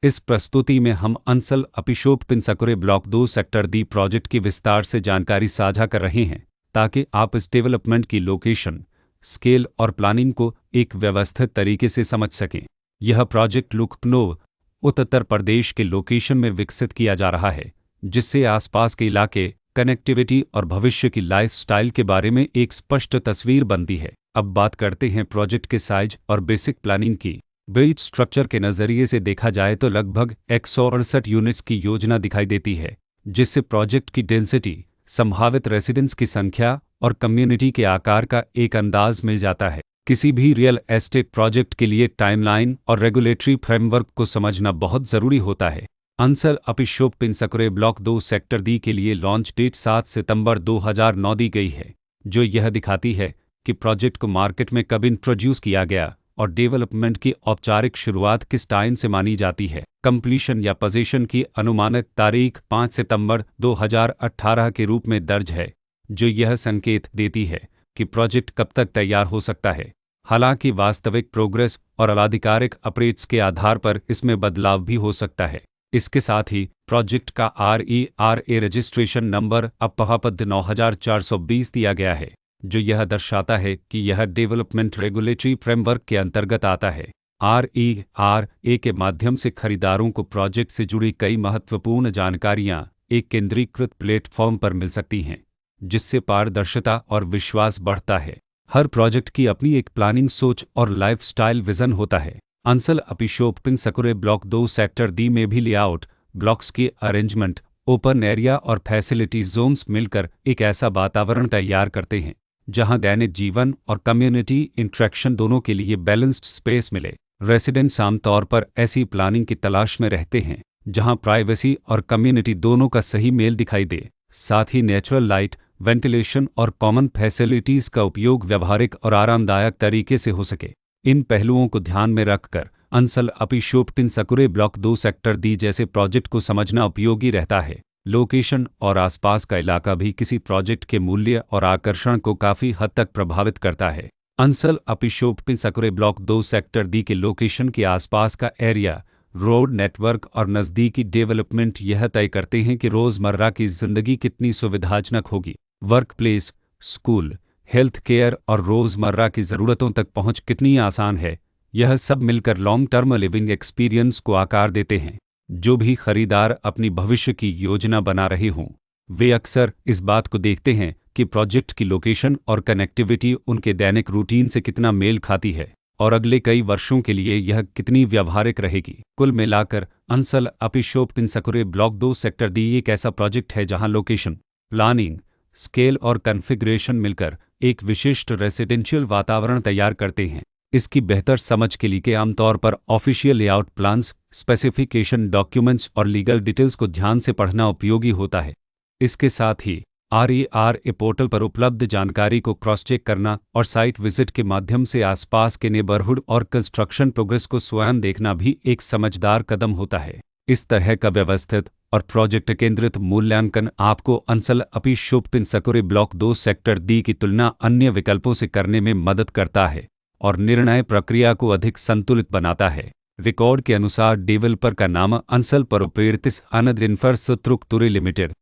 इस प्रस्तुति में हम अंसल अपिशोप पिंसकुरे ब्लॉक 2 सेक्टर डी प्रोजेक्ट की विस्तार से जानकारी साझा कर रहे हैं ताकि आप इस डेवलपमेंट की लोकेशन, स्केल और प्लानिंग को एक व्यवस्थित तरीके से समझ सकें। यह प्रोजेक्ट लखनऊ, उत्तर प्रदेश के लोकेशन में विकसित किया जा रहा है, जिससे आसपास के इलाके, कनेक्टिविटी और भविष्य की लाइफस्टाइल के बारे में एक स्पष्ट तस्वीर बनती है। अब बात करते हैं प्रोजेक्ट के साइज और बेसिक प्लानिंग की। बिल्ड स्ट्रक्चर के नज़रिए से देखा जाए तो लगभग 168 यूनिट्स की योजना दिखाई देती है, जिससे प्रोजेक्ट की डेंसिटी, संभावित रेसिडेंट्स की संख्या और कम्युनिटी के आकार का एक अंदाज मिल जाता है। किसी भी रियल एस्टेट प्रोजेक्ट के लिए टाइमलाइन और रेगुलेटरी फ्रेमवर्क को समझना बहुत ज़रूरी होता है। अंसल अपिशोप पिंसकुरे ब्लॉक 2 सेक्टर डी के लिए लॉन्च डेट 7 सितंबर 2009 दी गई है, जो यह दिखाती है कि प्रोजेक्ट को मार्केट में कब इंट्रोड्यूस किया गया और डेवलपमेंट की औपचारिक शुरुआत किस टाइम से मानी जाती है। कंप्लीशन या पोजीशन की अनुमानित तारीख 5 सितंबर 2018 के रूप में दर्ज है, जो यह संकेत देती है कि प्रोजेक्ट कब तक तैयार हो सकता है। हालांकि वास्तविक प्रोग्रेस और आधिकारिक अपडेट्स के आधार पर इसमें बदलाव भी हो सकता है। इसके साथ ही प्रोजेक्ट का RERA रजिस्ट्रेशन नंबर अपहापद 9420 दिया गया है, जो यह दर्शाता है कि यह डेवलपमेंट रेगुलेटरी फ्रेमवर्क के अंतर्गत आता है। RERA के माध्यम से खरीदारों को प्रोजेक्ट से जुड़ी कई महत्वपूर्ण जानकारियां एक केंद्रीकृत प्लेटफॉर्म पर मिल सकती हैं, जिससे पारदर्शिता और विश्वास बढ़ता है। हर प्रोजेक्ट की अपनी एक प्लानिंग सोच और लाइफस्टाइल विजन होता है। अंसल अपिशोप पिंसकुरे ब्लॉक 2 सेक्टर डी में भी लेआउट, ब्लॉक्स की अरेंजमेंट, ओपन एरिया और फैसिलिटी जोन्स मिलकर एक ऐसा वातावरण तैयार करते हैं जहां दैनिक जीवन और कम्युनिटी इंटरेक्शन दोनों के लिए बैलेंस्ड स्पेस मिले। रेसिडेंट्स आमतौर पर ऐसी प्लानिंग की तलाश में रहते हैं जहां प्राइवेसी और कम्युनिटी दोनों का सही मेल दिखाई दे, साथ ही नेचुरल लाइट, वेंटिलेशन और कॉमन फैसिलिटीज़ का उपयोग व्यावहारिक और आरामदायक तरीके से हो सके। इन पहलुओं को ध्यान में रखकर अंसल अपिशोप पिंसकुरे ब्लॉक 2 सेक्टर डी जैसे प्रोजेक्ट को समझना उपयोगी रहता है। लोकेशन और आसपास का इलाका भी किसी प्रोजेक्ट के मूल्य और आकर्षण को काफ़ी हद तक प्रभावित करता है। अंसल अपिशोप पिंसकुरे ब्लॉक 2 सेक्टर डी के लोकेशन के आसपास का एरिया, रोड नेटवर्क और नज़दीकी डेवलपमेंट यह तय करते हैं कि रोज़मर्रा की ज़िंदगी कितनी सुविधाजनक होगी। Work place, school, health care और रोज़मर्रा की ज़रूरतों तक पहुंच कितनी आसान है, यह सब मिलकर लॉन्ग टर्म लिविंग एक्सपीरियंस को आकार देते हैं। जो भी खरीदार अपनी भविष्य की योजना बना रहे हों, वे अक्सर इस बात को देखते हैं कि प्रोजेक्ट की लोकेशन और कनेक्टिविटी उनके दैनिक रूटीन से कितना मेल खाती है और अगले कई वर्षों के लिए यह कितनी व्यावहारिक रहेगी। कुल मिलाकर अंसल अपिशोप पिंसकुरे ब्लॉक 2 सेक्टर डी एक ऐसा प्रोजेक्ट है जहां लोकेशन, प्लानिंग, स्केल और कॉन्फ़िगरेशन मिलकर एक विशिष्ट रेसिडेंशियल वातावरण तैयार करते हैं। इसकी बेहतर समझ के लिए आमतौर पर official layout plans, specification documents और लीगल डिटेल्स को ध्यान से पढ़ना उपयोगी होता है। इसके साथ ही RERA पोर्टल पर उपलब्ध जानकारी को क्रॉस चेक करना और साइट विजिट के माध्यम से आसपास के नेबरहुड और कंस्ट्रक्शन प्रोग्रेस को स्वयं देखना भी एक समझदार कदम होता है। इस तरह का व्यवस्थित और प्रोजेक्ट केंद्रित मूल्यांकन आपको अंसल अपिशोप पिंसकुरे ब्लॉक 2 सेक्टर डी की तुलना अन्य विकल्पों से करने में मदद करता है और निर्णय प्रक्रिया को अधिक संतुलित बनाता है। रिकॉर्ड के अनुसार डेवलपर का नाम Ansal properties and infrastructure limited